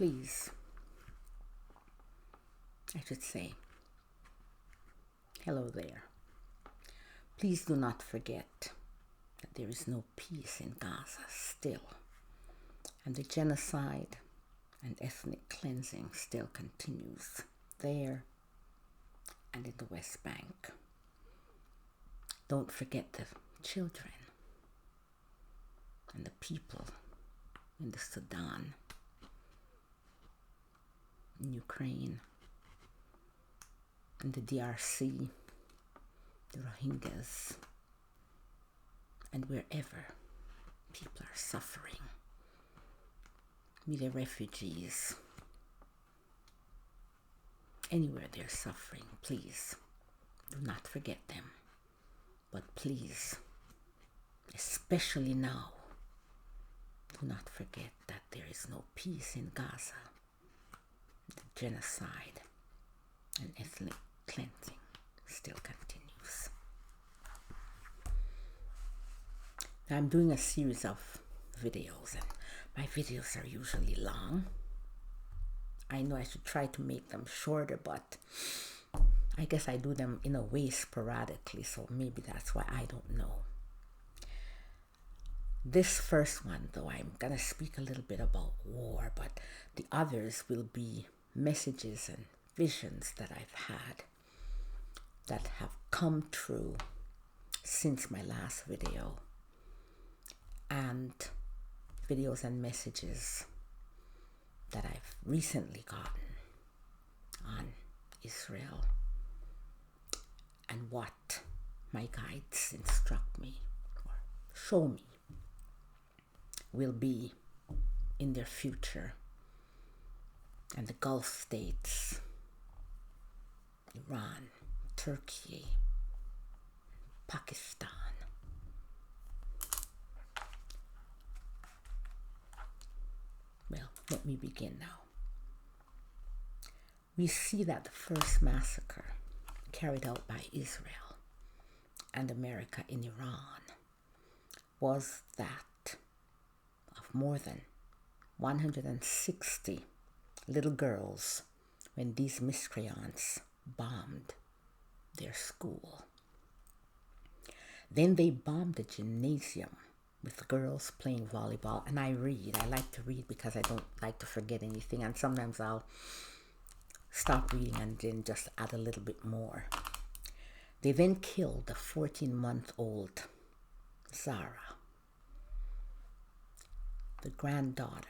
please, I should say, hello there. Please do not forget that there is no peace in Gaza still, and the genocide and ethnic cleansing still continues there and in the West Bank. Don't forget the children and the people in the Sudan, in Ukraine, and the DRC, the Rohingyas, and wherever people are suffering. Be they refugees, anywhere they're suffering, please do not forget them. But please, especially now, do not forget that there is no peace in Gaza. The genocide and ethnic cleansing still continues. Now, I'm doing a series of videos, and my videos are usually long. I know I should try to make them shorter, but I guess I do them in a way sporadically, so maybe that's why, I don't know. This first one, though, I'm going to speak a little bit about war, but the others will be messages and visions that I've had that have come true since my last video, and videos and messages that I've recently gotten on Israel and what my guides instruct me or show me will be in their future, and the Gulf states, Iran, Turkey, Pakistan. Well, let me begin now. We see that the first massacre carried out by Israel and America in Iran was that of more than 160 little girls when these miscreants bombed their school. Then they bombed the gymnasium with girls playing volleyball. And I like to read because I don't like to forget anything, and sometimes I'll stop reading and then just add a little bit more. They then killed the 14-month-old Zara, the granddaughter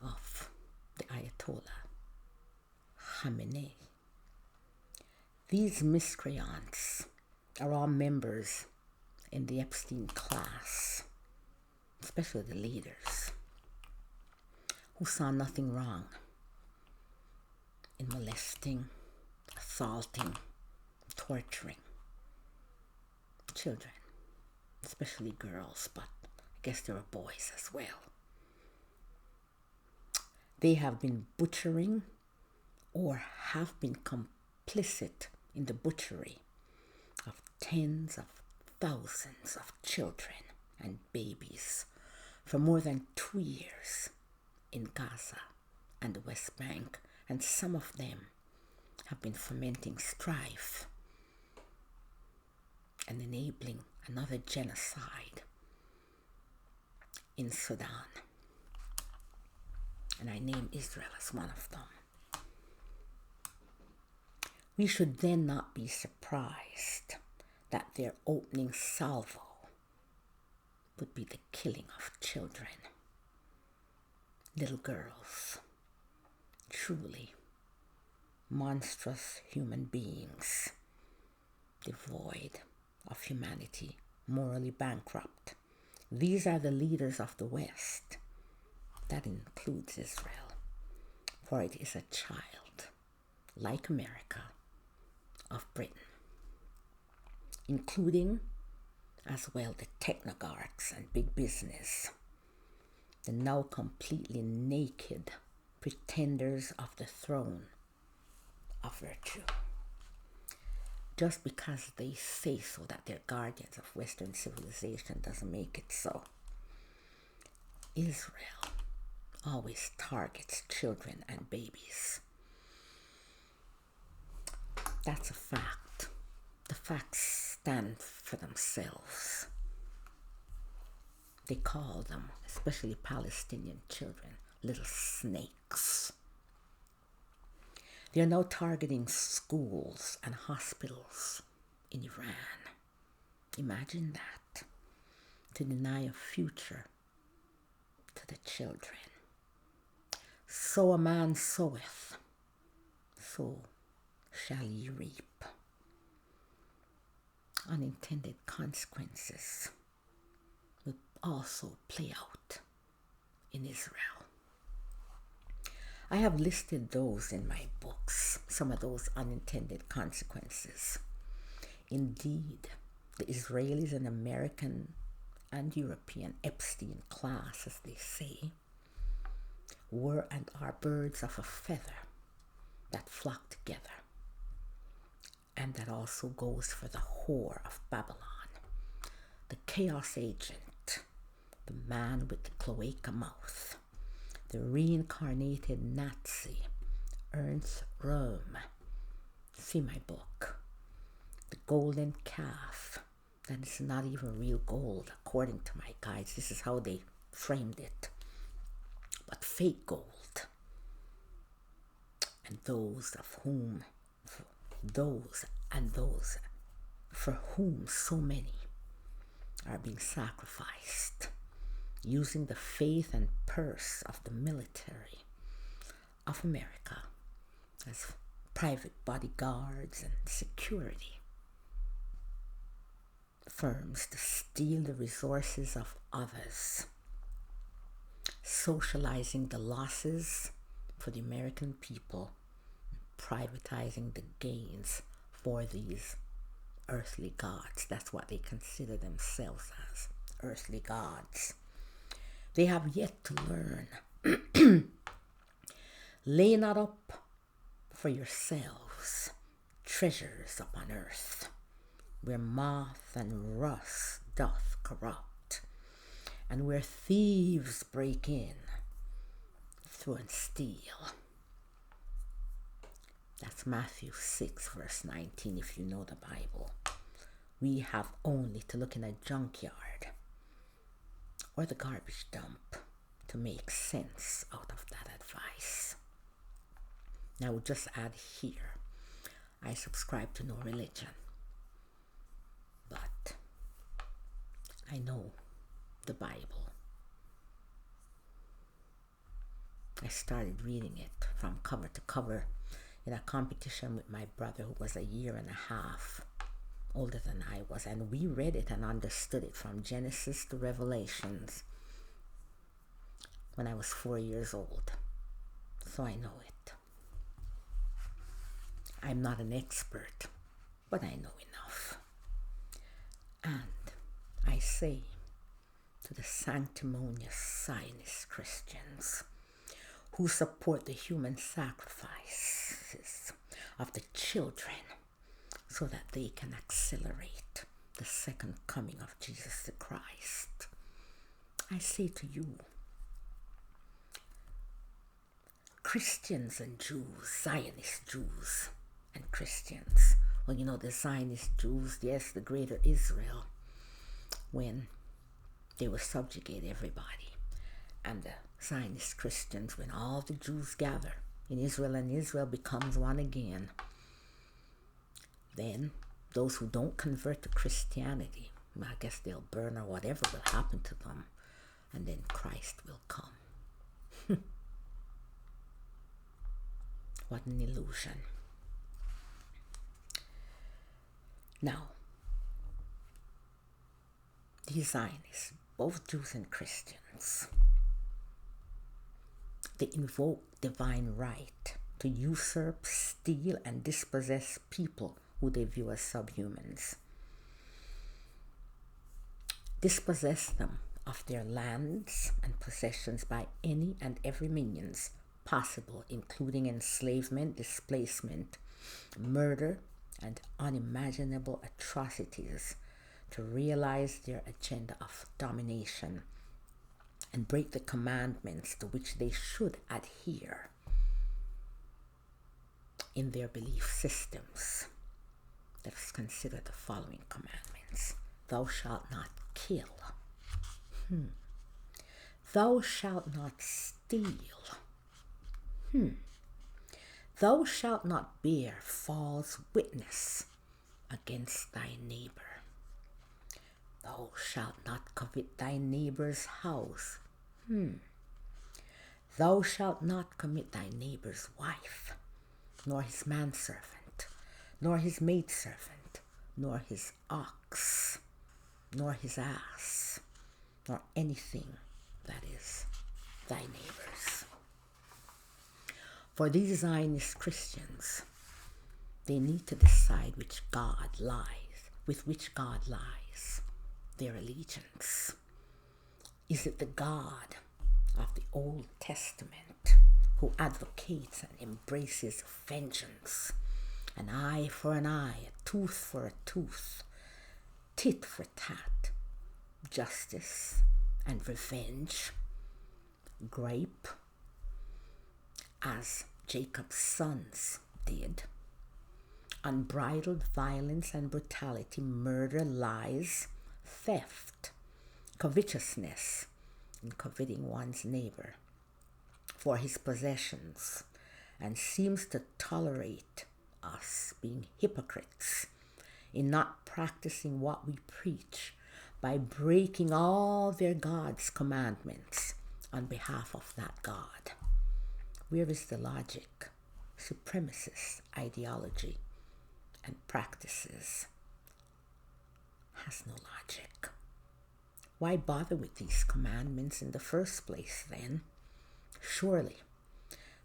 of the Ayatollah Khamenei. These miscreants are all members in the Epstein class, especially the leaders, who saw nothing wrong in molesting, assaulting, torturing children, especially girls, but I guess there were boys as well. They have been butchering or have been complicit in the butchery of tens of thousands of children and babies for more than 2 years in Gaza and the West Bank, and some of them have been fomenting strife and enabling another genocide in Sudan. And I name Israel as one of them. We should then not be surprised that their opening salvo would be the killing of children, little girls, truly monstrous human beings, devoid of humanity, morally bankrupt. These are the leaders of the West. That includes Israel, for it is a child, like America, of Britain, including as well the technocrats and big business, the now completely naked pretenders of the throne of virtue. Just because they say so that they're guardians of Western civilization doesn't make it so. Israel always targets children and babies. That's a fact. The facts stand for themselves. They call them, especially Palestinian children, little snakes. They are now targeting schools and hospitals in Iran. Imagine that. To deny a future to the children. So a man soweth, so shall he reap. Unintended consequences will also play out in Israel. I have listed those in my books, some of those unintended consequences. Indeed, the Israelis and American and European Epstein class, as they say, were and are birds of a feather that flock together. And that also goes for the whore of Babylon, the chaos agent, the man with the cloaca mouth, the reincarnated Nazi, Ernst Röhm. See my book, The Golden Calf. That is not even real gold, according to my guides. This is how they framed it. But fake gold. And those for whom so many are being sacrificed, using the faith and purse of the military of America as private bodyguards and security firms to steal the resources of others, socializing the losses for the American people, privatizing the gains for these earthly gods. That's what they consider themselves as, earthly gods. They have yet to learn. Lay not up for yourselves treasures upon earth, where moth and rust doth corrupt, and where thieves break in through and steal. That's Matthew 6, verse 19, if you know the Bible. We have only to look in a junkyard or the garbage dump to make sense out of that advice. Now, I would just add here, I subscribe to no religion, but I know the Bible. I started reading it from cover to cover in a competition with my brother, who was 1.5 years older than I was, and we read it and understood it from Genesis to Revelations when I was 4 years old. So I know it. I'm not an expert, but I know enough. And I say to the sanctimonious Zionist Christians who support the human sacrifices of the children so that they can accelerate the second coming of Jesus the Christ, I say to you, Christians and Jews, Zionist Jews and Christians, well, you know, the Zionist Jews, yes, the greater Israel, when they will subjugate everybody, and the Zionist Christians, when all the Jews gather in Israel and Israel becomes one again, then those who don't convert to Christianity, I guess they'll burn or whatever will happen to them, and then Christ will come. What an illusion. Now, these Zionists, both Jews and Christians, they invoke divine right to usurp, steal, and dispossess people who they view as subhumans. Dispossess them of their lands and possessions by any and every means possible, including enslavement, displacement, murder, and unimaginable atrocities to realize their agenda of domination and break the commandments to which they should adhere in their belief systems. Let us consider the following commandments. Thou shalt not kill. Thou shalt not steal. Thou shalt not bear false witness against thy neighbor. Thou shalt not covet thy neighbor's house. Thou shalt not commit thy neighbor's wife, nor his manservant, nor his maidservant, nor his ox, nor his ass, nor anything that is thy neighbor's. For these Zionist Christians, they need to decide with which God lies their allegiance. Is it the God of the Old Testament who advocates and embraces vengeance, an eye for an eye, a tooth for a tooth, tit for tat, justice and revenge, gripe, as Jacob's sons did, unbridled violence and brutality, murder, lies, theft, covetousness, and coveting one's neighbor for his possessions, and seems to tolerate us being hypocrites in not practicing what we preach by breaking all their God's commandments on behalf of that God. Where is the logic? Supremacist ideology and practices has no logic. Why bother with these commandments in the first place then? Surely,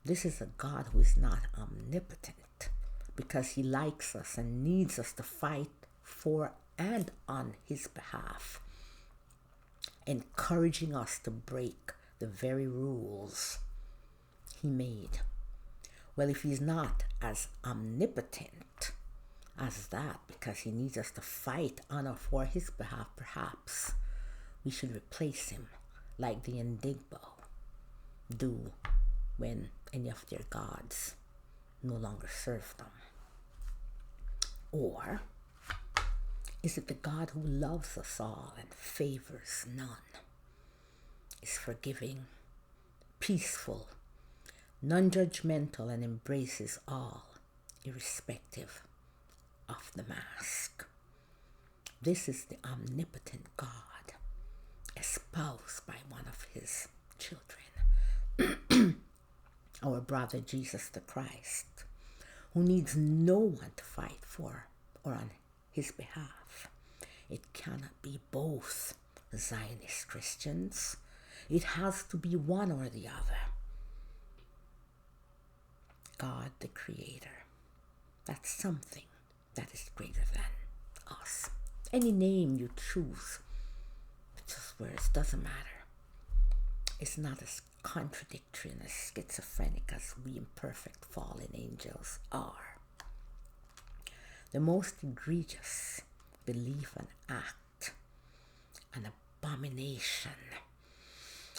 this is a God who is not omnipotent, because he likes us and needs us to fight for and on his behalf, encouraging us to break the very rules he made. Well, if he's not as omnipotent as that, because he needs us to fight on or for his behalf, perhaps we should replace him like the Indigbo do when any of their gods no longer serve them. Or is it the God who loves us all and favors none, is forgiving, peaceful, non-judgmental, and embraces all, irrespective of the mask? This is the omnipotent God, espoused by one of his children, our brother Jesus the Christ, who needs no one to fight for or on his behalf. It cannot be both Zionist Christians. It has to be one or the other. God the Creator. That's something that is greater than us. Any name you choose, just words, doesn't matter. It's not as contradictory and as schizophrenic as we imperfect fallen angels are. The most egregious belief and act, an abomination,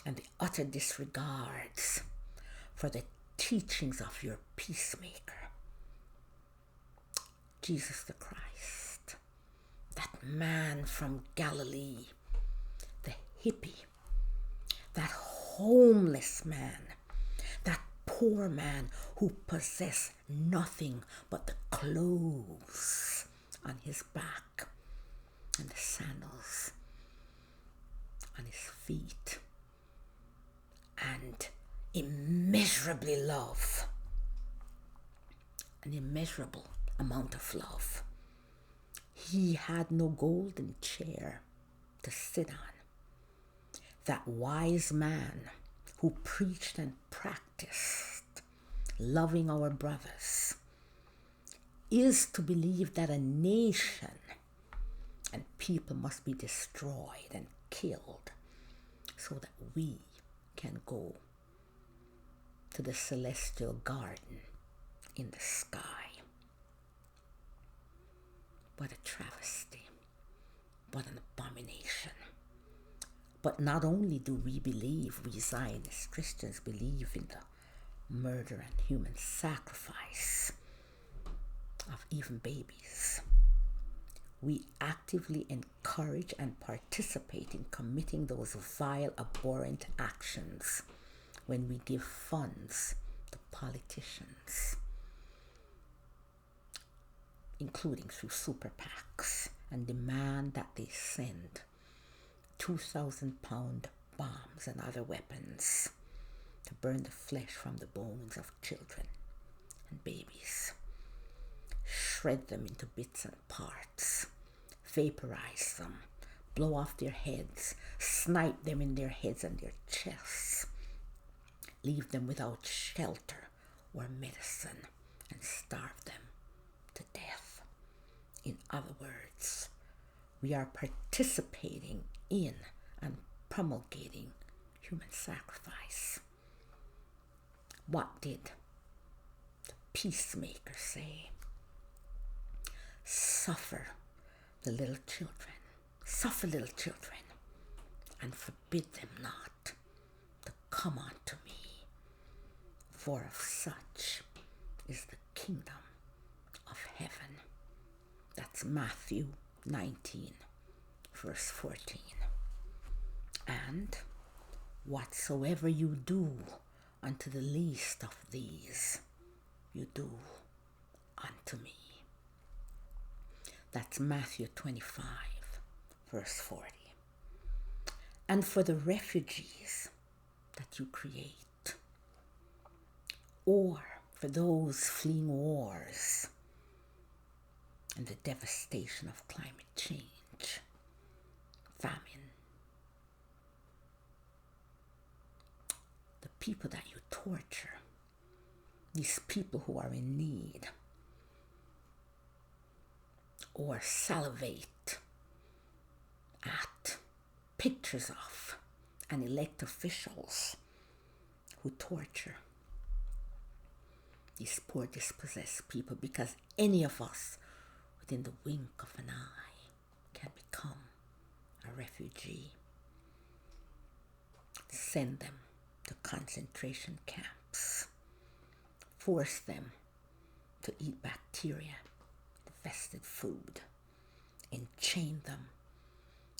and the utter disregards for the teachings of your peacemaker, Jesus the Christ, that man from Galilee, the hippie, that homeless man, that poor man who possessed nothing but the clothes on his back and the sandals on his feet, and immeasurably love, an immeasurable amount of love. He had no golden chair to sit on. That wise man who preached and practiced loving our brothers is to believe that a nation and people must be destroyed and killed so that we can go to the celestial garden in the sky. What a travesty. What an abomination. But not only do we believe, we Zionist Christians believe in the murder and human sacrifice of even babies, we actively encourage and participate in committing those vile, abhorrent actions when we give funds to politicians, including through super PACs, and demand that they send 2,000-pound bombs and other weapons to burn the flesh from the bones of children and babies, shred them into bits and parts, vaporize them, blow off their heads, snipe them in their heads and their chests, leave them without shelter or medicine, and starve them to death. In other words, we are participating in and promulgating human sacrifice. What did the peacemaker say? Suffer the little children, and forbid them not to come unto me, for of such is the kingdom of heaven. That's Matthew 19, verse 14. And whatsoever you do unto the least of these, you do unto me. That's Matthew 25, verse 40. And for the refugees that you create, or for those fleeing wars and the devastation of climate change, famine, the people that you torture, these people who are in need, or salivate at pictures of and elect officials who torture these poor dispossessed people, because any of us within the wink of an eye can become a refugee. Send them to concentration camps, force them to eat bacteria infested food, enchain them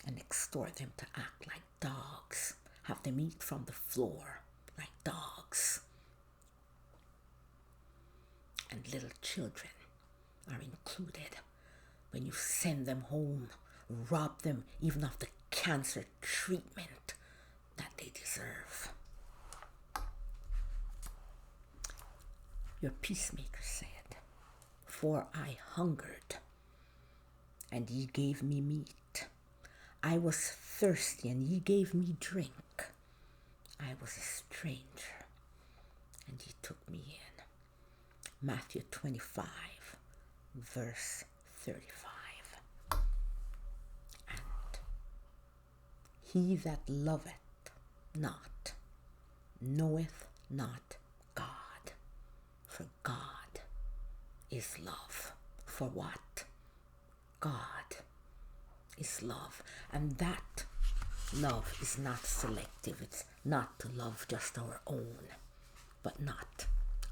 and extort them to act like dogs, have them eat from the floor like dogs. And little children are included when you send them home, rob them even of the cancer treatment that they deserve. Your peacemaker said, "For I hungered, and ye gave me meat. I was thirsty, and ye gave me drink. I was a stranger, and ye took me in." Matthew 25, verse 35. And he that loveth not knoweth not God, for God is love. For what? God is love. And that love is not selective. It's not to love just our own, but not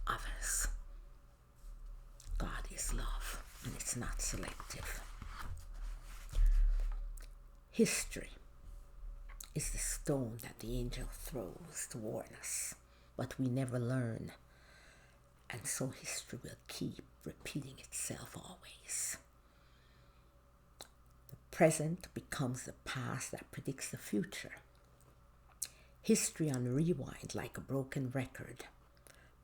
others. God is love, and it's not selective. History is the stone that the angel throws toward us, but we never learn. And so history will keep repeating itself always. The present becomes the past that predicts the future. History on rewind like a broken record.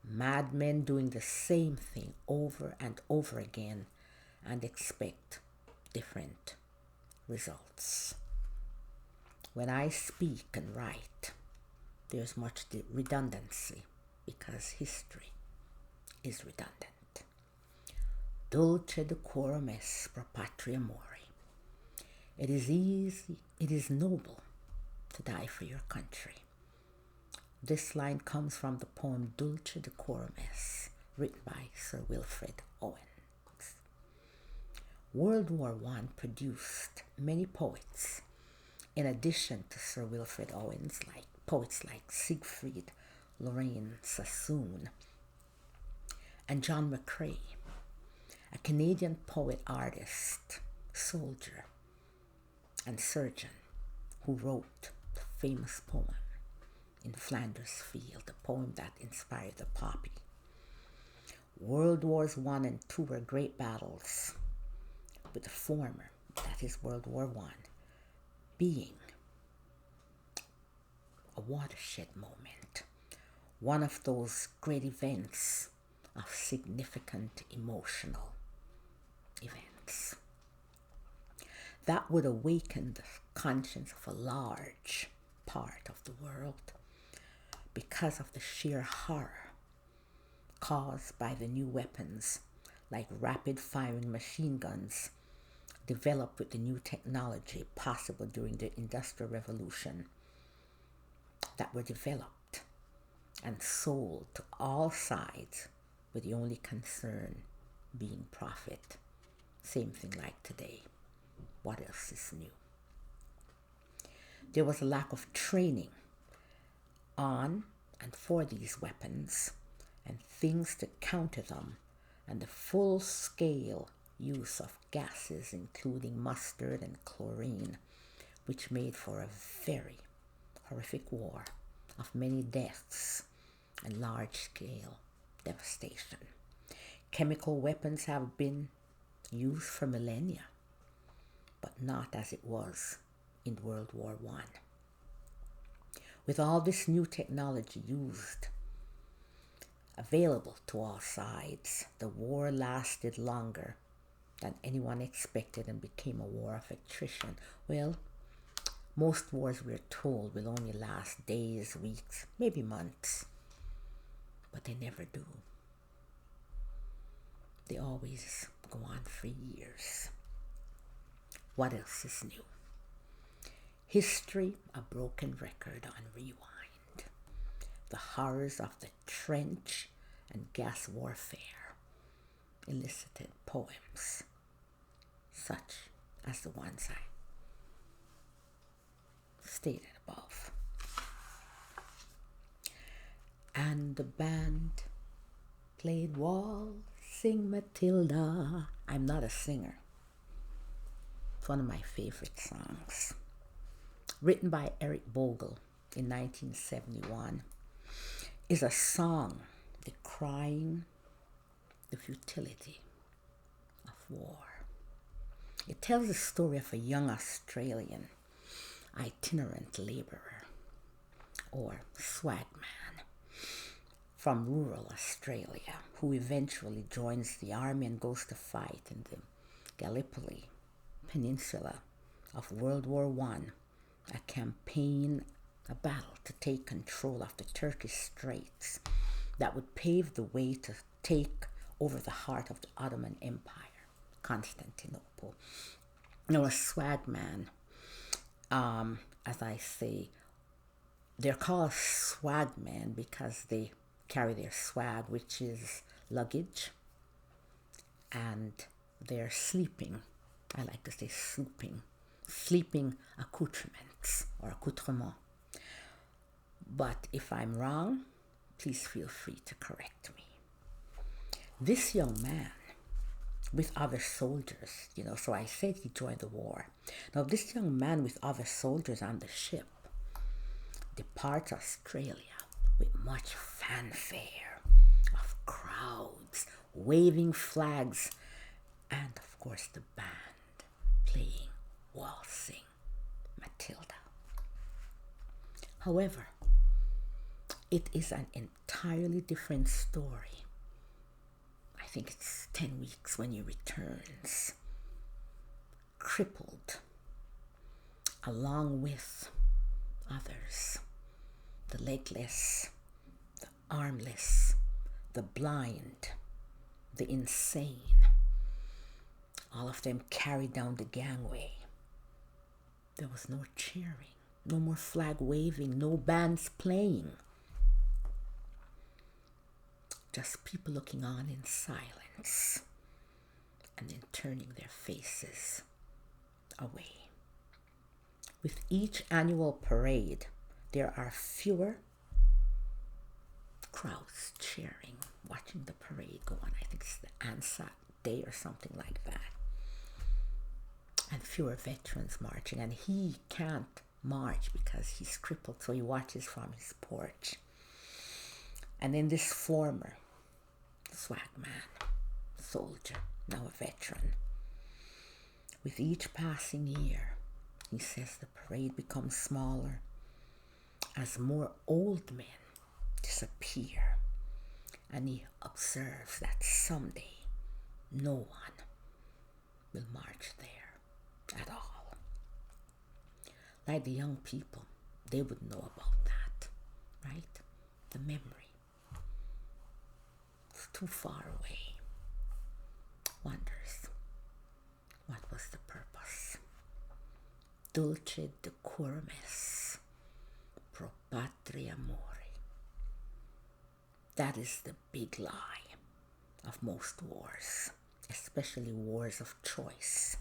Madmen doing the same thing over and over again and expect different results. When I speak and write, there's much redundancy because history is redundant. Dulce DECORUM est pro patria mori. It is easy, it is noble to die for your country. This line comes from the poem Dulce DECORUM est, written by Sir Wilfrid Owens. World War I produced many poets in addition to Sir Wilfrid Owen's, like poets like Siegfried, Lorraine Sassoon, and John McCrae, a Canadian poet, artist, soldier, and surgeon who wrote the famous poem In Flanders Field, the poem that inspired the poppy. World Wars I and II were great battles, with the former, that is World War I, being a watershed moment, one of those great events of significant emotional events that would awaken the conscience of a large part of the world because of the sheer horror caused by the new weapons like rapid-firing machine guns developed with the new technology possible during the Industrial Revolution that were developed and sold to all sides with the only concern being profit. Same thing like today. What else is new? There was a lack of training on and for these weapons and things to counter them, and the full-scale use of gases including mustard and chlorine, which made for a very horrific war of many deaths and large-scale devastation. Chemical weapons have been used for millennia, but not as it was in World War I. With all this new technology available to all sides, the war lasted longer than anyone expected and became a war of attrition. Well, most wars, we're told, will only last days, weeks, maybe months, but they never do. They always go on for years. What else is new? History, a broken record on rewind. The horrors of the trench and gas warfare elicited poems, such as the ones I stated above. And the band played Waltzing Matilda. I'm not a singer. It's one of my favorite songs. Written by Eric Bogle in 1971, is a song decrying the futility of war. It tells the story of a young Australian itinerant laborer or swagman from rural Australia who eventually joins the army and goes to fight in the Gallipoli Peninsula of World War I, a campaign, a battle to take control of the Turkish Straits that would pave the way to take over the heart of the Ottoman Empire, Constantinople. Now, a swagman, as I say, they're called swagmen because they carry their swag, which is luggage, and they're sleeping, I like to say sleeping accoutrements or accoutrements. But if I'm wrong, please feel free to correct me. This young man with other soldiers, so I said he joined the war. Now this young man with other soldiers on the ship departs Australia with much fanfare of crowds waving flags and of course the band playing Waltzing Matilda. However, it is an entirely different story. I think it's 10 weeks when he returns, crippled, along with others, the legless, the armless, the blind, the insane. All of them carried down the gangway. There was no cheering, no more flag waving, no bands playing. Just people looking on in silence and then turning their faces away. With each annual parade, there are fewer crowds cheering, watching the parade go on. I think it's the Anzac Day or something like that. And fewer veterans marching. And he can't march because he's crippled, so he watches from his porch. And then this former swag man, soldier, now a veteran, with each passing year, he says the parade becomes smaller as more old men disappear, and he observes that someday no one will march there at all. Like the young people, they would know about that, right? The memory. It's too far away. Wonders, what was the purpose? Dulce DECORUM pro patria mori. That is the big lie of most wars, especially wars of choice.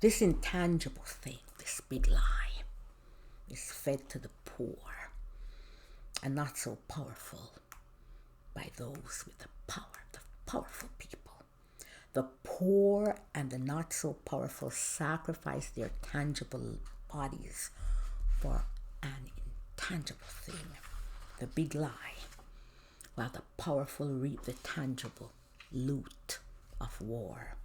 This intangible thing, this big lie, is fed to the poor and not so powerful by those with the power, the powerful people. The poor and the not so powerful sacrifice their tangible bodies for an intangible thing, the big lie, while the powerful reap the tangible loot of war.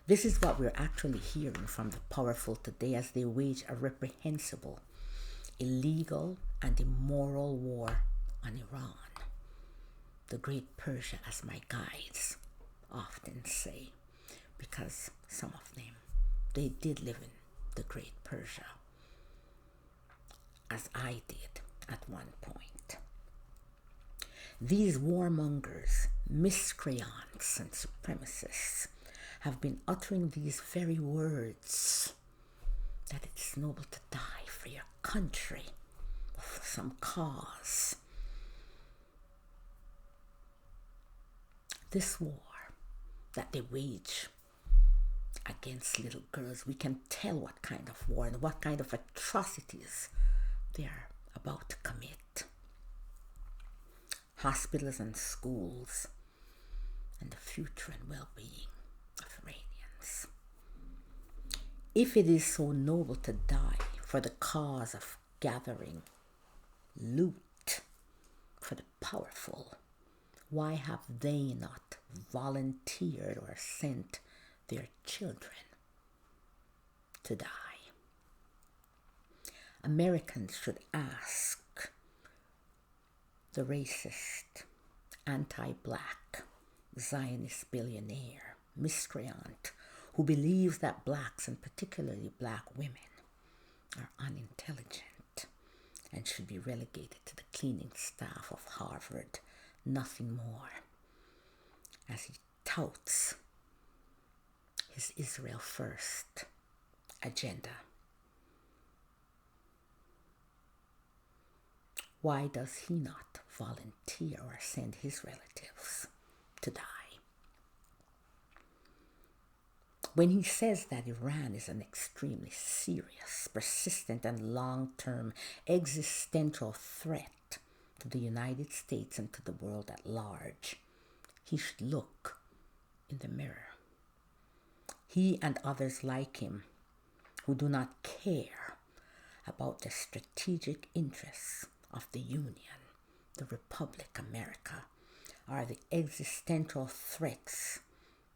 This is what we're actually hearing from the powerful today as they wage a reprehensible, illegal, and immoral war on Iran, the great Persia, as my guides often say, because some of them, they did live in the great Persia, as I did at one point. These warmongers, miscreants, and supremacists have been uttering these very words, that it's noble to die for your country or for some cause. This war that they wage against little girls, we can tell what kind of war and what kind of atrocities they are about to commit. Hospitals and schools, and the future and well-being of Iranians. If it is so noble to die for the cause of gathering loot for the powerful, why have they not volunteered or sent their children to die? Americans should ask the racist, anti-black, Zionist billionaire, miscreant, who believes that blacks, and particularly black women, are unintelligent and should be relegated to the cleaning staff of Harvard, nothing more, as he touts his Israel first agenda. Why does he not volunteer or send his relatives to die? When he says that Iran is an extremely serious, persistent, and long-term existential threat to the United States and to the world at large, he should look in the mirror. He and others like him who do not care about the strategic interests of the Union, the Republic, America, are the existential threats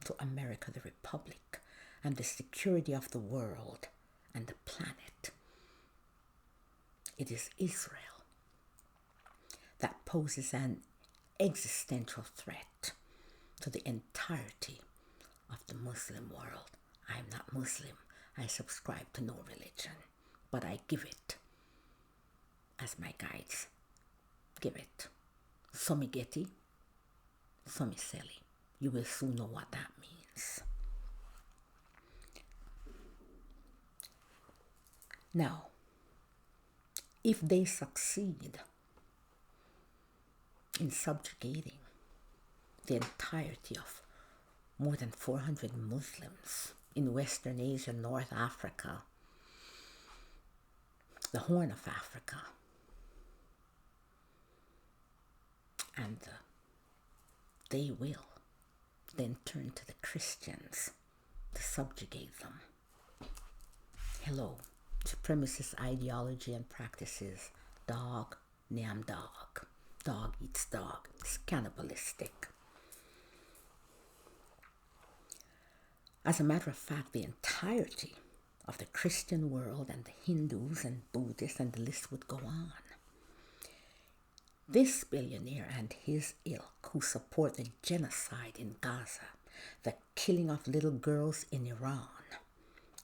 to America, the Republic, and the security of the world and the planet. It is Israel that poses an existential threat to the entirety of the Muslim world. I am not Muslim. I subscribe to no religion, but I give it as my guides give it. Some getty, some silly. You will soon know what that means. Now, if they succeed in subjugating the entirety of more than 400 Muslims in Western Asia, North Africa, the Horn of Africa, and they will then turn to the Christians to subjugate them. Hello, supremacist ideology and practices. Dog, name dog. Dog eats dog. It's cannibalistic. As a matter of fact, the entirety of the Christian world and the Hindus and Buddhists, and the list would go on. This billionaire and his ilk who support the genocide in Gaza, the killing of little girls in Iran,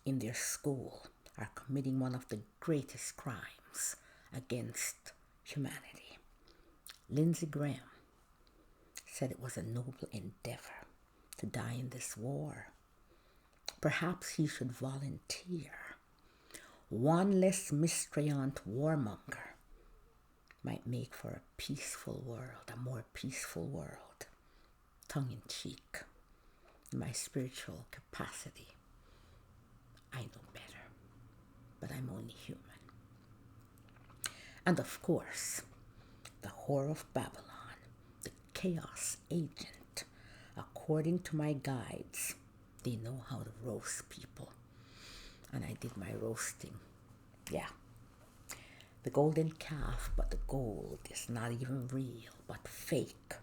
in their school, are committing one of the greatest crimes against humanity. Lindsey Graham said it was a noble endeavor to die in this war. Perhaps he should volunteer. One less miscreant warmonger might make for a peaceful world, a more peaceful world. Tongue in cheek. In my spiritual capacity, I know better, but I'm only human. And of course, the whore of Babylon, the chaos agent, according to my guides, they know how to roast people. And I did my roasting. Yeah. The golden calf, but the gold is not even real, but fake,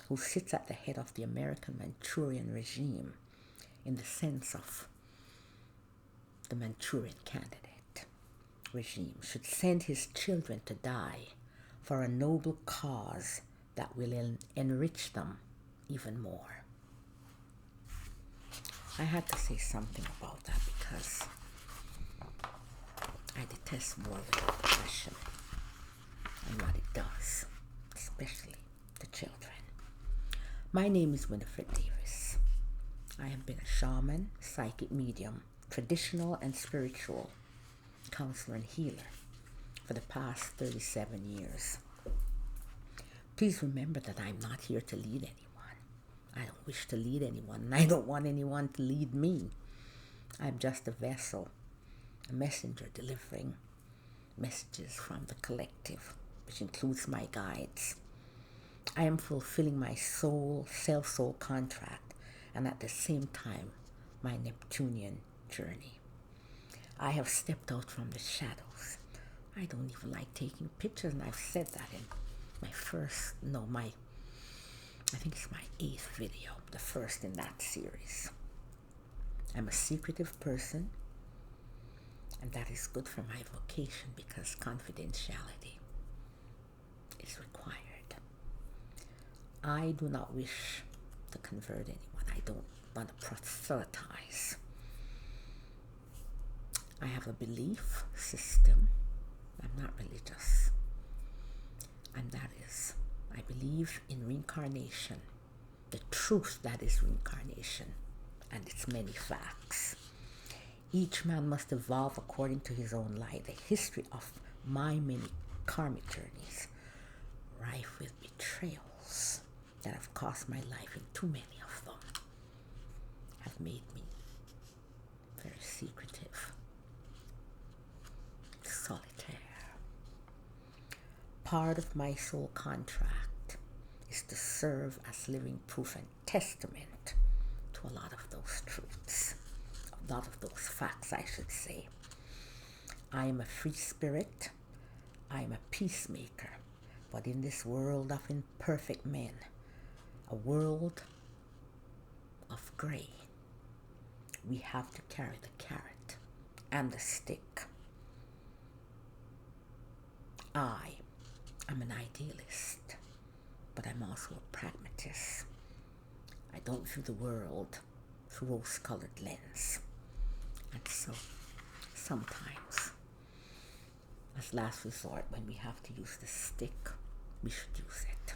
who sits at the head of the American Manchurian regime in the sense of the Manchurian candidate regime, should send his children to die for a noble cause that will enrich them even more. I had to say something about that because I detest war with passion and what it does, especially the children. My name is Winifred Davis. I have been a shaman, psychic medium, traditional and spiritual counselor and healer for the past 37 years. Please remember that I'm not here to lead anyone. I don't wish to lead anyone, and I don't want anyone to lead me. I'm just a vessel, a messenger delivering messages from the collective, which includes my guides. I am fulfilling my soul, self-soul contract, and at the same time, my Neptunian journey. I have stepped out from the shadows. I don't even like taking pictures, and I've said that in I think it's my 8th video, the first in that series. I'm a secretive person, and that is good for my vocation because confidentiality is required. I do not wish to convert anyone. I don't want to proselytize. I have a belief system. I'm not religious. And that is, I believe in reincarnation, the truth that is reincarnation, and its many facts. Each man must evolve according to his own light. The history of my many karmic journeys, rife with betrayals that have cost my life, and too many of them have made me very secretive, solitaire. Part of my soul contract is to serve as living proof and testament to a lot of those truths, a lot of those facts, I should say. I am a free spirit. I am a peacemaker. But in this world of imperfect men, a world of gray, we have to carry the carrot and the stick. I am an idealist, but I'm also a pragmatist. I don't view the world through a rose-colored lens. And so, sometimes, as last resort, when we have to use the stick, we should use it.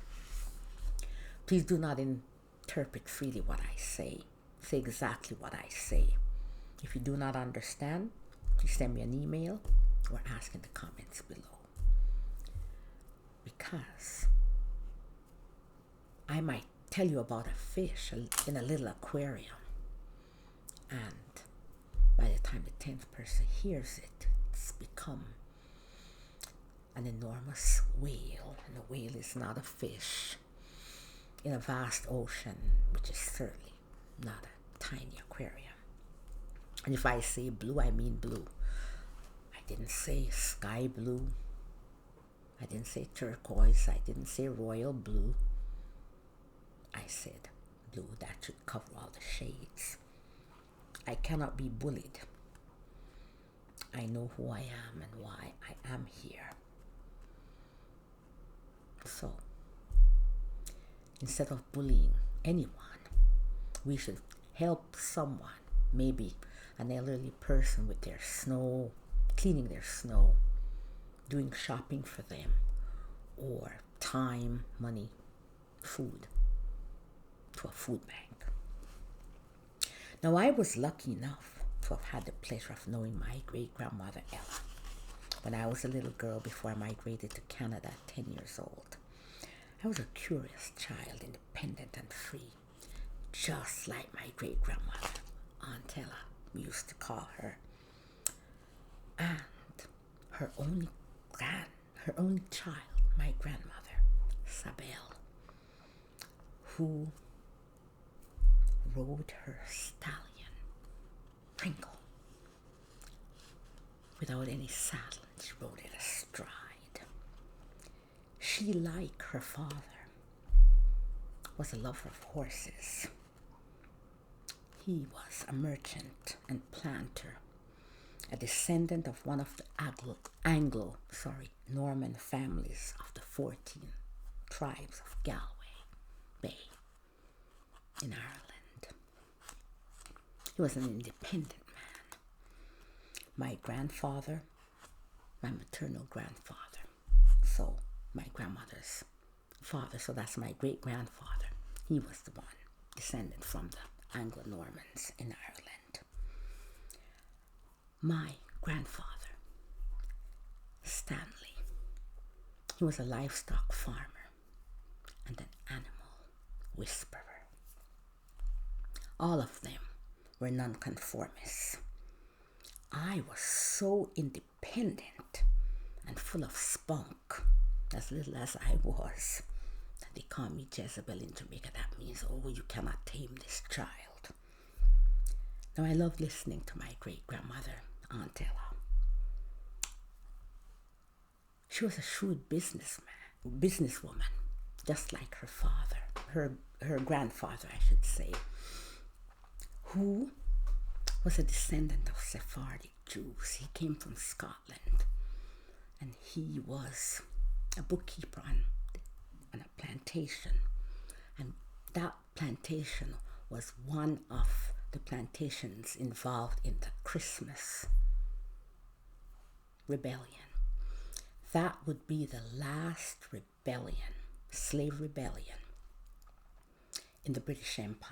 Please do not interpret freely what I say. Say exactly what I say. If you do not understand, please send me an email or ask in the comments below. Because I might tell you about a fish in a little aquarium, and by the time the 10th person hears it, it's become an enormous whale. And a whale is not a fish in a vast ocean, which is certainly not a tiny aquarium. And if I say blue, I mean blue. I didn't say sky blue. I didn't say turquoise. I didn't say royal blue. I said blue that should cover all the shades. I cannot be bullied. I know who I am and why I am here. So, instead of bullying anyone, we should help someone, maybe an elderly person with their snow, cleaning their snow, doing shopping for them, or time, money, food to a food bank. Now, I was lucky enough to have had the pleasure of knowing my great-grandmother Ella when I was a little girl before I migrated to Canada at 10 years old. I was a curious child, independent and free, just like my great-grandmother, Aunt Ella, we used to call her. And her only child, my grandmother, Sabelle, who rode her stallion, Pringle, without any saddle. She rode it astride. She, like her father, was a lover of horses. He was a merchant and planter, a descendant of one of the Anglo-Norman families of the 14 tribes of Galway Bay in Ireland. He was an independent man. My grandfather, my maternal grandfather, so my grandmother's father, so that's my great-grandfather. He was the one descended from the Anglo-Normans in Ireland. My grandfather, Stanley, he was a livestock farmer and an animal whisperer. All of them were nonconformists. I was so independent and full of spunk, as little as I was, that they call me Jezebel in Jamaica. That means, oh, you cannot tame this child. Now, I love listening to my great-grandmother, Aunt Ella. She was a shrewd businesswoman, just like her father, her grandfather, I should say, who was a descendant of Sephardic Jews. He came from Scotland, and he was a bookkeeper on a plantation. And that plantation was one of the plantations involved in the Christmas rebellion. That would be the last rebellion, slave rebellion, in the British Empire,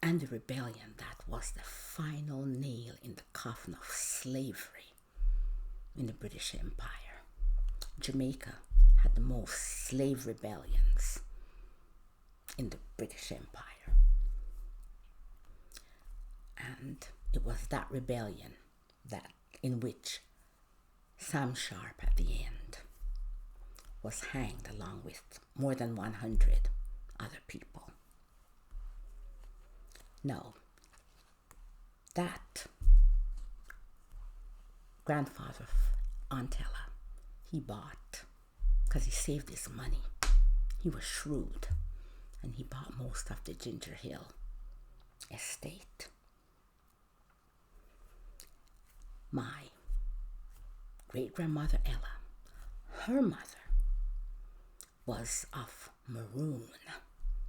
and the rebellion that was the final nail in the coffin of slavery in the British Empire. Jamaica had the most slave rebellions in the British Empire. And it was that rebellion in which Sam Sharp at the end was hanged along with more than 100 other people. Now, that grandfather of Aunt Ella, he bought, because he saved his money, he was shrewd, and he bought most of the Ginger Hill estate. My great-grandmother Ella, her mother was of Maroon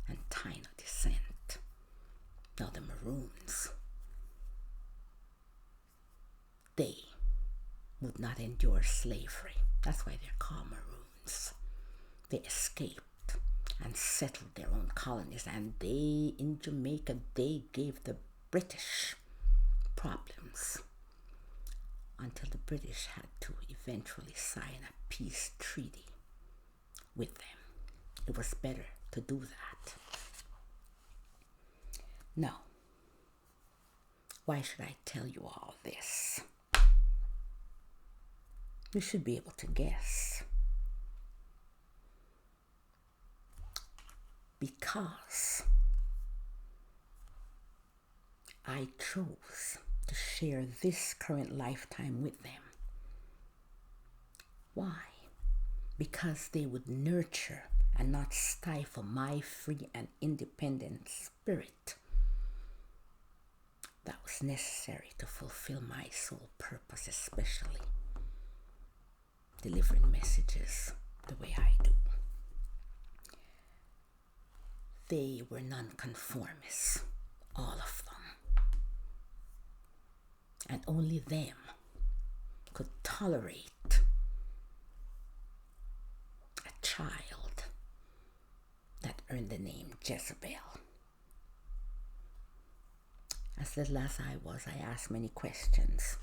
and Taino descent. Now the Maroons, they would not endure slavery. That's why they're called Maroons. They escaped and settled their own colonies, and they, in Jamaica, they gave the British problems until the British had to eventually sign a peace treaty with them. It was better to do that. Now, Why should I tell you all this? You should be able to guess. Because I chose to share this current lifetime with them. Why? Because they would nurture and not stifle my free and independent spirit that was necessary to fulfill my soul purpose, especially delivering messages the way I do. They were nonconformists, all of them. And only them could tolerate a child that earned the name Jezebel. As little as I was, I asked many questions.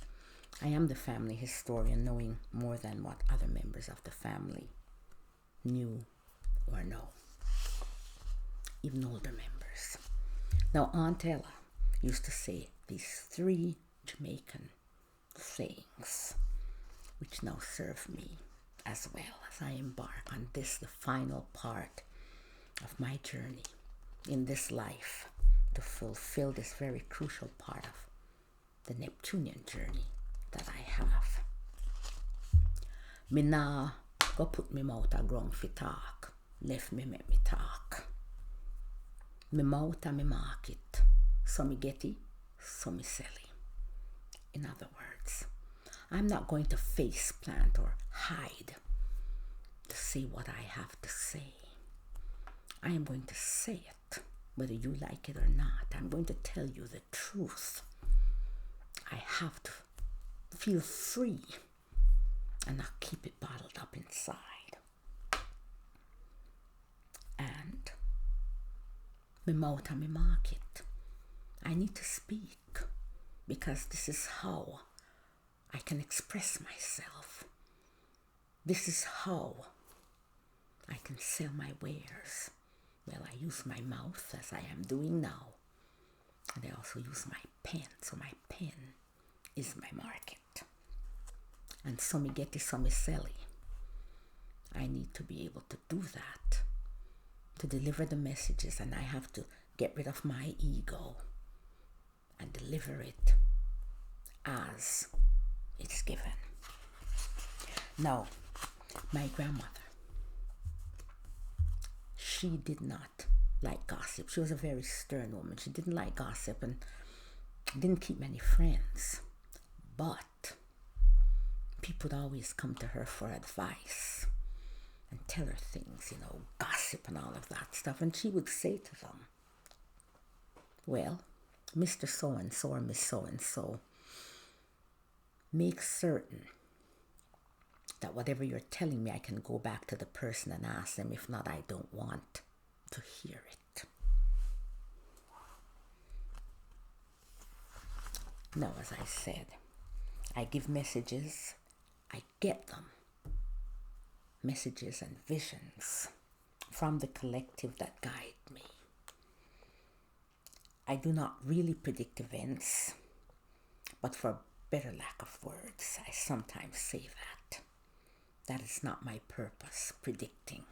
I am the family historian, knowing more than what other members of the family knew or know, even older members. Now, Aunt Ella used to say these 3 Jamaican sayings, which now serve me as well as I embark on this, the final part of my journey in this life to fulfill this very crucial part of the Neptunian journey that I have. Me nah go put me mouth a ground fi talk, left me make me talk. Me mouth a me market, so me get it, so me sell it. In other words, I'm not going to face plant or hide to say what I have to say. I am going to say it, whether you like it or not. I'm going to tell you the truth. I have to feel free and not keep it bottled up inside. And me mouth and me market. I need to speak because this is how I can express myself. This is how I can sell my wares. Well, I use my mouth as I am doing now. And I also use my pen. So my pen is my market. And so me get it, so me sell it. I need to be able to do that, to deliver the messages, and I have to get rid of my ego and deliver it as it's given. Now, my grandmother, she did not like gossip. She was a very stern woman. She didn't like gossip and didn't keep many friends. But people would always come to her for advice and tell her things, gossip and all of that stuff. And she would say to them, well, Mr. So-and-so or Miss So-and-so, make certain that whatever you're telling me, I can go back to the person and ask them. If not, I don't want to hear it. Now, as I said, I give messages, I get them. Messages and visions from the collective that guide me. I do not really predict events, but for better lack of words, I sometimes say that. That is not my purpose, predicting.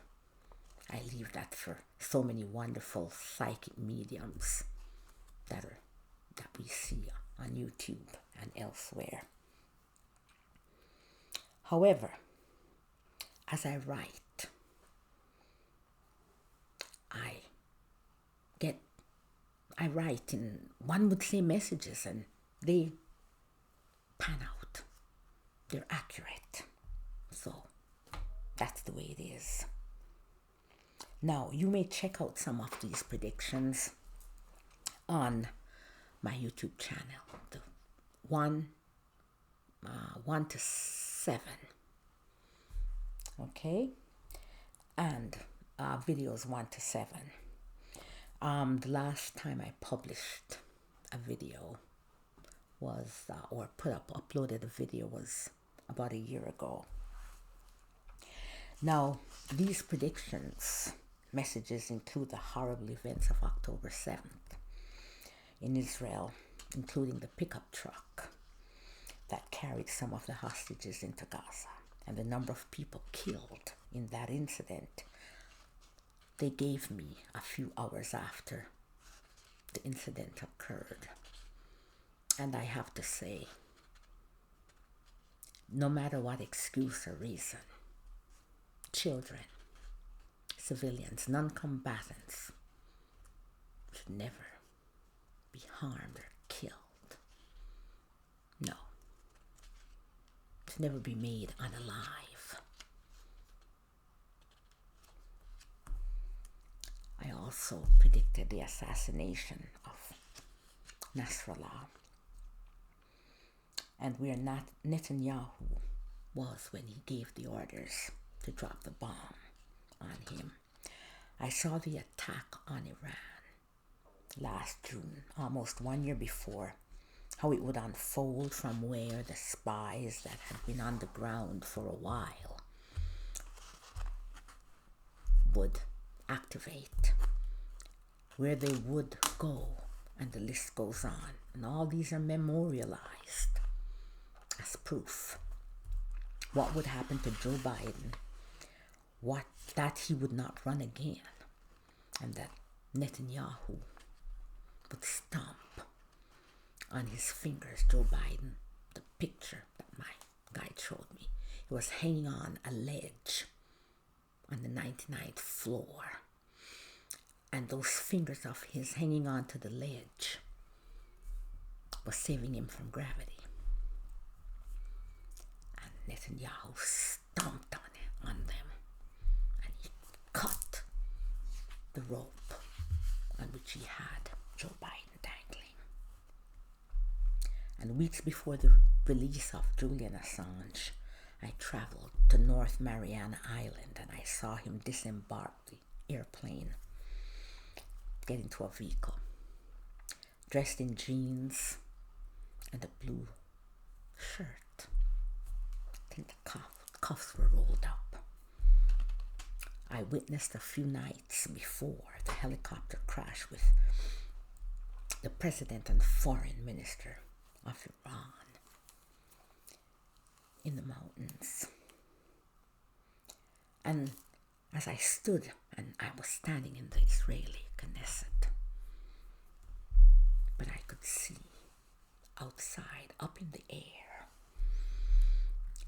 I leave that for so many wonderful psychic mediums that we see on YouTube and elsewhere. However, as I write, I write in, one would say, messages, and they pan out. They're accurate. So that's the way it is. Now, you may check out some of these predictions on my YouTube channel, the 1 to 7. Okay? And videos 1 to 7. The last time I published a video was, uploaded a video was about a year ago. Now, these predictions, messages include the horrible events of October 7th in Israel, including the pickup truck that carried some of the hostages into Gaza, and the number of people killed in that incident, they gave me a few hours after the incident occurred. And I have to say, no matter what excuse or reason, children, civilians, non-combatants should never be harmed or killed. No. To never be made unalive. I also predicted the assassination of Nasrallah, and where Netanyahu was when he gave the orders to drop the bomb on him. I saw the attack on Iran last June, almost 1 year before, how it would unfold from where the spies that had been on the ground for a while would activate, where they would go, and the list goes on. And all these are memorialized as proof. What would happen to Joe Biden, that he would not run again, and that Netanyahu would stomp on his fingers. Joe Biden, the picture that my guide showed me, he was hanging on a ledge on the 99th floor, and those fingers of his hanging on to the ledge was saving him from gravity. And Netanyahu stomped on them, and he cut the rope on which he had Joe Biden dangling. And weeks before the release of Julian Assange, I traveled to North Mariana Island, and I saw him disembark the airplane, get into a vehicle, dressed in jeans and a blue shirt. I think the cuffs were rolled up. I witnessed a few nights before the helicopter crash with the president and foreign minister of Iran in the mountains. And as I stood, and I was standing in the Israeli Knesset, but I could see outside, up in the air,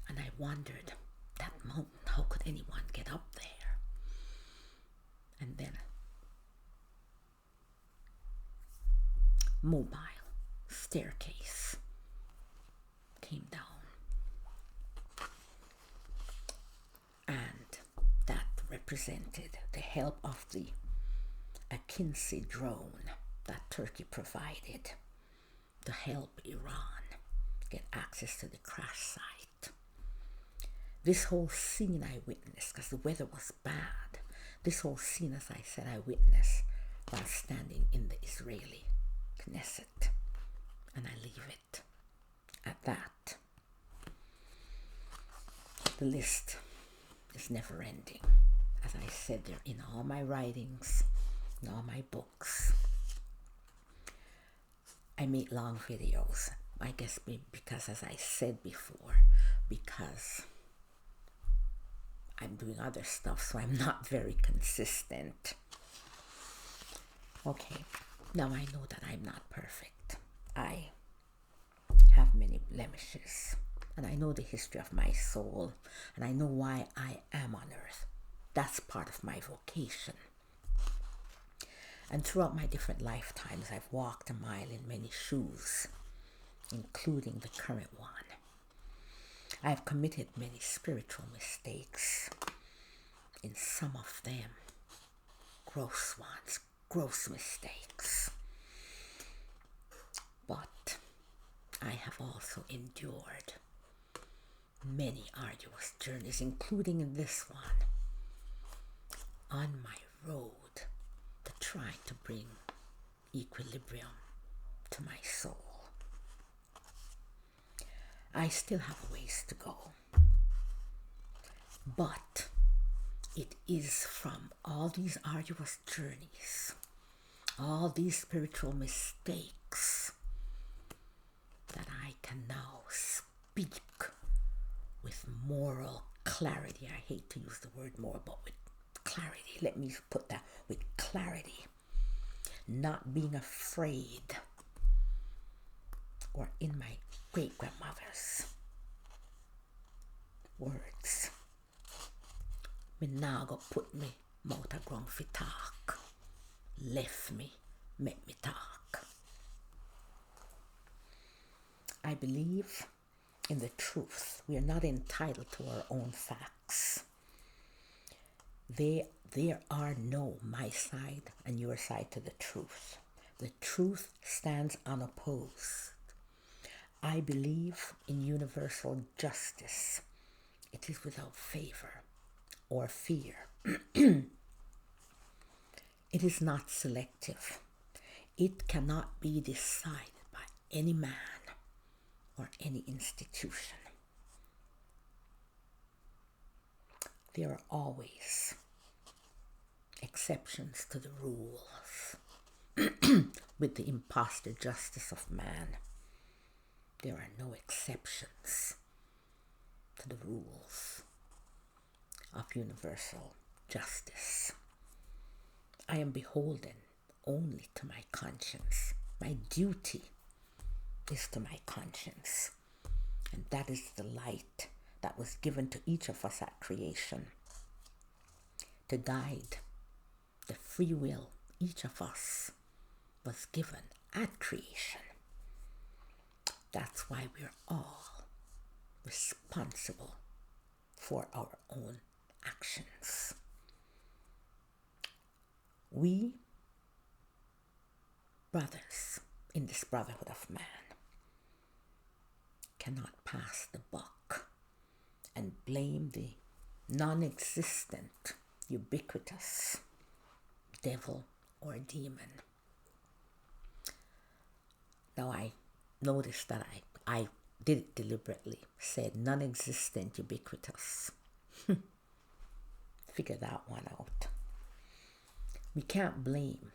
and I wondered, that mountain, how could anyone get up there? And then mobile staircase came down, and that represented the help of the Akinci drone that Turkey provided to help Iran get access to the crash site. This whole scene I witnessed, because the weather was bad, this whole scene, as I said, I witnessed while standing in the Israeli Knesset. And I leave it at that. The list is never ending. As I said, they're in all my writings, in all my books. I make long videos, I guess because, as I said before, because I'm doing other stuff, so I'm not very consistent. Okay, now I know that I'm not perfect. I have many blemishes, and I know the history of my soul, and I know why I am on earth. That's part of my vocation. And throughout my different lifetimes, I've walked a mile in many shoes, including the current one. I've committed many spiritual mistakes. In some of them, gross ones, gross mistakes. But I have also endured many arduous journeys, including in this one, on my road to try to bring equilibrium to my soul. I still have a ways to go, but it is from all these arduous journeys, all these spiritual mistakes, can now speak with moral clarity. I hate to use the word moral, but with clarity. Let me put that, with clarity. Not being afraid, or in my great-grandmother's words, me now go put me mouth a ground fi talk. Left me, make me talk. I believe in the truth. We are not entitled to our own facts. There are no my side and your side to the truth. The truth stands unopposed. I believe in universal justice. It is without favor or fear. It is not selective. It cannot be decided by any man or any institution. There are always exceptions to the rules. With the imposter justice of man, there are no exceptions to the rules of universal justice. I am beholden only to my conscience. My duty is to my conscience. And that is the light that was given to each of us at creation to guide the free will each of us was given at creation. That's why we're all responsible for our own actions. We, brothers in this brotherhood of man, cannot pass the buck and blame the non-existent, ubiquitous devil or demon. Now I noticed that I did it deliberately, said non-existent, ubiquitous. Figure that one out. We can't blame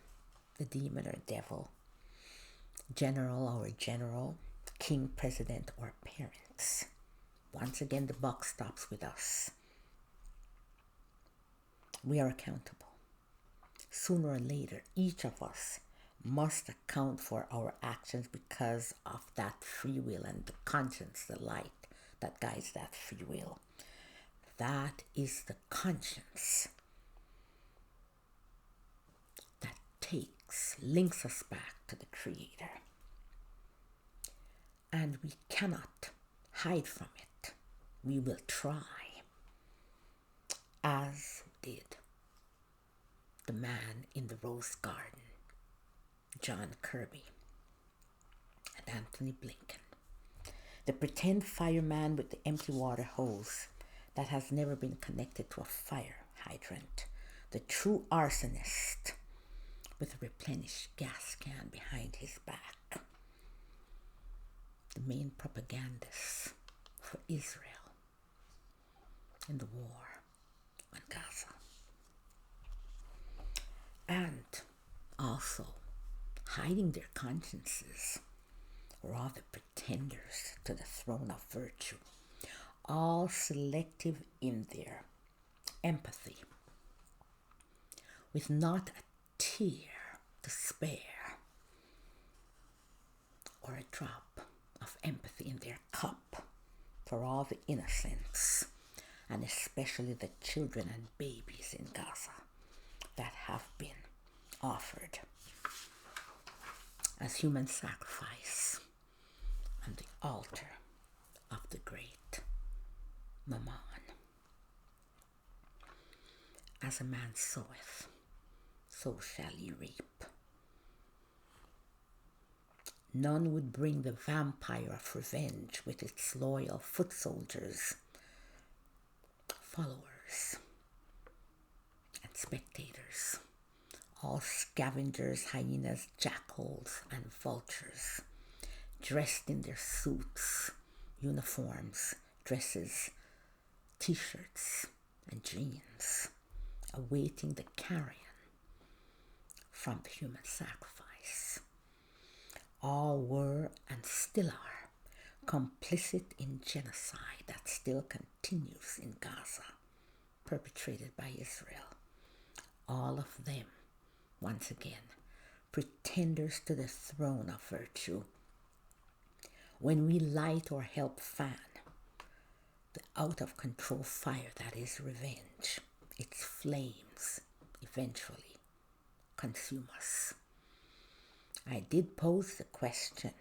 the demon or devil, general, king, president, or parents. Once again, the buck stops with us. We are accountable. Sooner or later, each of us must account for our actions because of that free will and the conscience, the light that guides that free will. That is the conscience that links us back to the Creator. And we cannot hide from it. We will try, as did the man in the Rose Garden, John Kirby and Anthony Blinken. The pretend fireman with the empty water hose that has never been connected to a fire hydrant. The true arsonist with a replenished gas can behind his back. The main propagandist for Israel in the war on Gaza. And also hiding their consciences, rather pretenders to the throne of virtue, all selective in their empathy, with not a tear to spare or a drop of empathy in their cup for all the innocents, and especially the children and babies in Gaza that have been offered as human sacrifice on the altar of the great Mammon. As a man soweth, so shall he reap. None would bring the vampire of revenge with its loyal foot soldiers, followers, and spectators, all scavengers, hyenas, jackals, and vultures, dressed in their suits, uniforms, dresses, t-shirts, and jeans, awaiting the carrion from the human sacrifice. All were and still are complicit in genocide that still continues in Gaza, perpetrated by Israel. All of them, once again, pretenders to the throne of virtue. When we light or help fan the out-of-control fire that is revenge, its flames eventually consume us. I did pose the question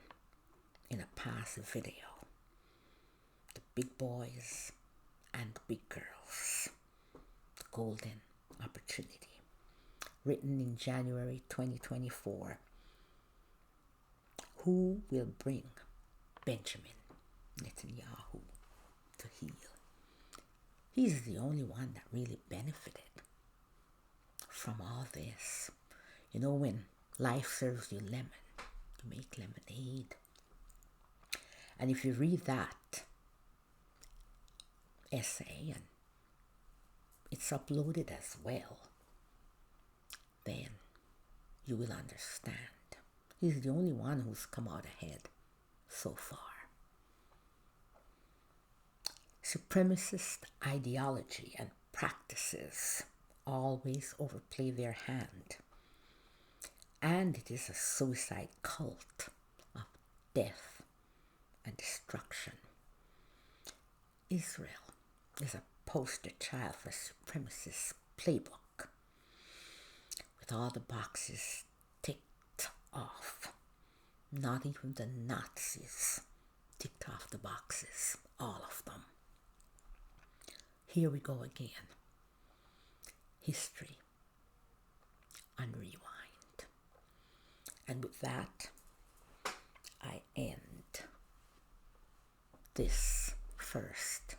in a past video. The big boys and the big girls. The golden opportunity. Written in January 2024. Who will bring Benjamin Netanyahu to heel? He's the only one that really benefited from all this. You know, when life serves you lemon, you make lemonade. And if you read that essay, and it's uploaded as well, then you will understand. He's the only one who's come out ahead so far. Supremacist ideology and practices always overplay their hand. And it is a suicide cult of death and destruction. Israel is a poster child for supremacist playbook, with all the boxes ticked off. Not even the Nazis ticked off the boxes, all of them. Here we go again. History on rewind. And with that, I end this first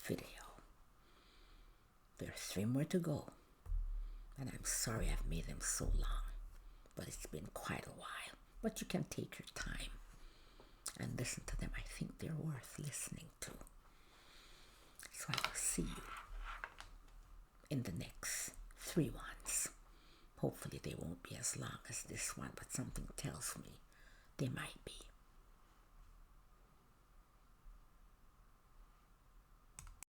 video. There are 3 more to go, and I'm sorry I've made them so long, but it's been quite a while. But you can take your time and listen to them. I think they're worth listening to. So I will see you in the next 3 ones. Hopefully they won't be as long as this one, but something tells me they might be.